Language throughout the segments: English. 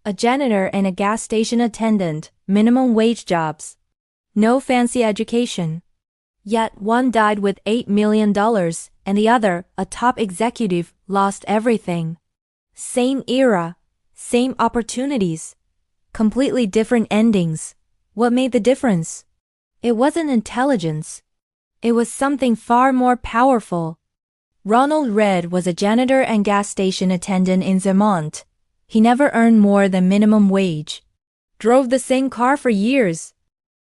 A janitor and a gas station attendant, minimum wage jobs. No fancy education. Yet one died with $8 million, and the other, a top executive, lost everything. Same era, same opportunities. Completely different endings. What made the difference? It wasn't intelligence. It was something far more powerful. Ronald Reid was a janitor and gas station attendant in Vermont. He never earned more than minimum wage. Drove the same car for years.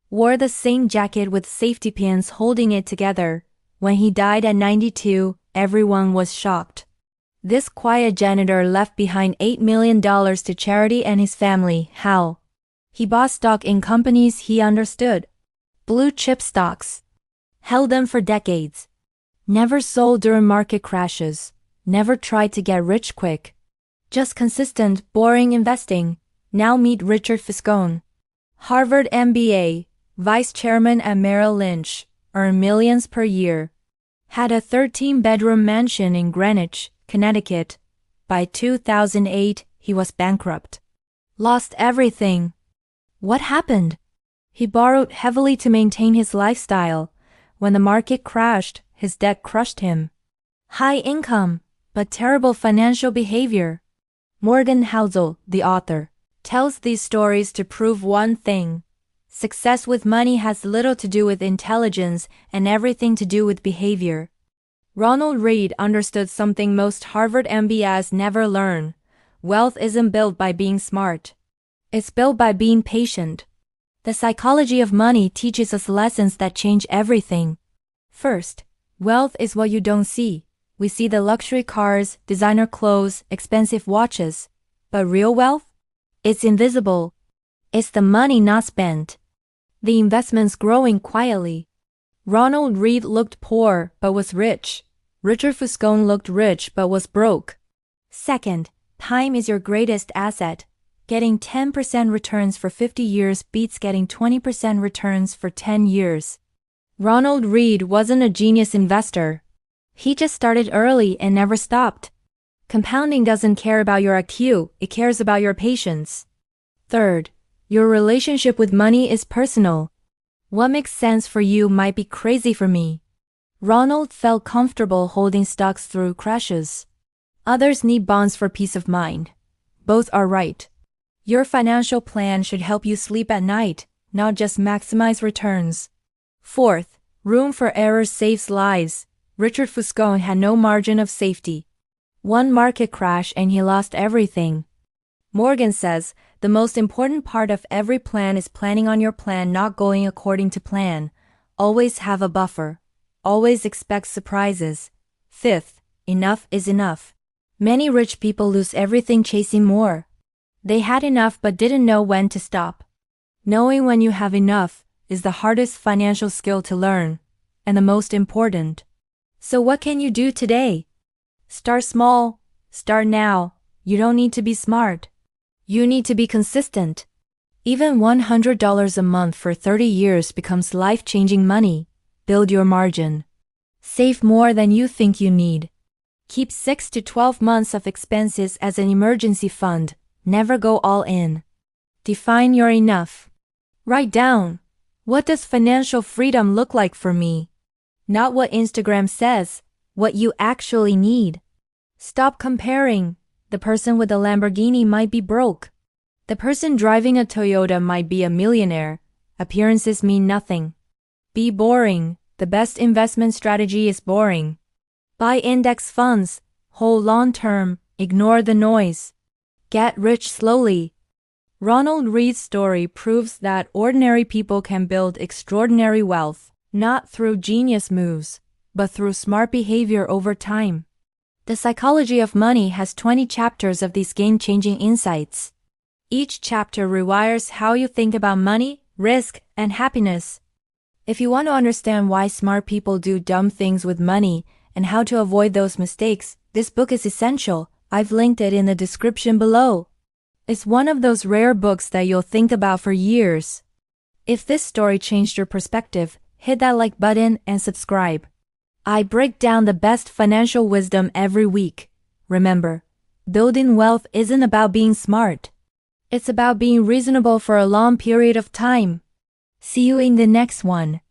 Wore the same jacket with safety pins holding it together. When he died at 92, everyone was shocked. This quiet janitor left behind $8 million to charity and his family. How? He bought stock in companies he understood. Blue chip stocks. Held them for decades. Never sold during market crashes. Never tried to get rich quick. Just consistent, boring investing. Now meet Richard Fuscone. Harvard MBA, vice chairman at Merrill Lynch, earned millions per year. Had a 13-bedroom mansion in Greenwich, Connecticut. By 2008, he was bankrupt. Lost everything. What happened? He borrowed heavily to maintain his lifestyle. When the market crashed, his debt crushed him. High income, but terrible financial behavior. Morgan Housel, the author, tells these stories to prove one thing. Success with money has little to do with intelligence and everything to do with behavior. Ronald Reid understood something most Harvard MBAs never learn. Wealth isn't built by being smart. It's built by being patient. The psychology of money teaches us lessons that change everything. First, wealth is what you don't see. We see the luxury cars, designer clothes, expensive watches. But real wealth? It's invisible. It's the money not spent. The investments growing quietly. Ronald Reid looked poor but was rich. Richard Fuscone looked rich but was broke. Second, time is your greatest asset. Getting 10% returns for 50 years beats getting 20% returns for 10 years. Ronald Reid wasn't a genius investor. He just started early and never stopped. Compounding doesn't care about your IQ, it cares about your patience. Third, your relationship with money is personal. What makes sense for you might be crazy for me. Ronald felt comfortable holding stocks through crashes. Others need bonds for peace of mind. Both are right. Your financial plan should help you sleep at night, not just maximize returns. Fourth, room for error saves lives. Richard Fuscone had no margin of safety. One market crash and he lost everything. Morgan says, the most important part of every plan is planning on your plan not going according to plan. Always have a buffer. Always expect surprises. Fifth, enough is enough. Many rich people lose everything chasing more. They had enough but didn't know when to stop. Knowing when you have enough is the hardest financial skill to learn, and the most important. So what can you do today? Start small. Start now. You don't need to be smart. You need to be consistent. Even $100 a month for 30 years becomes life-changing money. Build your margin. Save more than you think you need. Keep 6 to 12 months of expenses as an emergency fund. Never go all in. Define your enough. Write down, what does financial freedom look like for me? Not what Instagram says, what you actually need. Stop comparing. The person with a Lamborghini might be broke. The person driving a Toyota might be a millionaire. Appearances mean nothing. Be boring. The best investment strategy is boring. Buy index funds. Hold long term. Ignore the noise. Get rich slowly. Ronald Reid's story proves that ordinary people can build extraordinary wealth, not through genius moves, but through smart behavior over time. The Psychology of Money has 20 chapters of these game-changing insights. Each chapter rewires how you think about money, risk, and happiness. If you want to understand why smart people do dumb things with money and how to avoid those mistakes, this book is essential. I've linked it in the description below. It's one of those rare books that you'll think about for years. If this story changed your perspective, hit that like button and subscribe. I break down the best financial wisdom every week. Remember, building wealth isn't about being smart. It's about being reasonable for a long period of time. See you in the next one.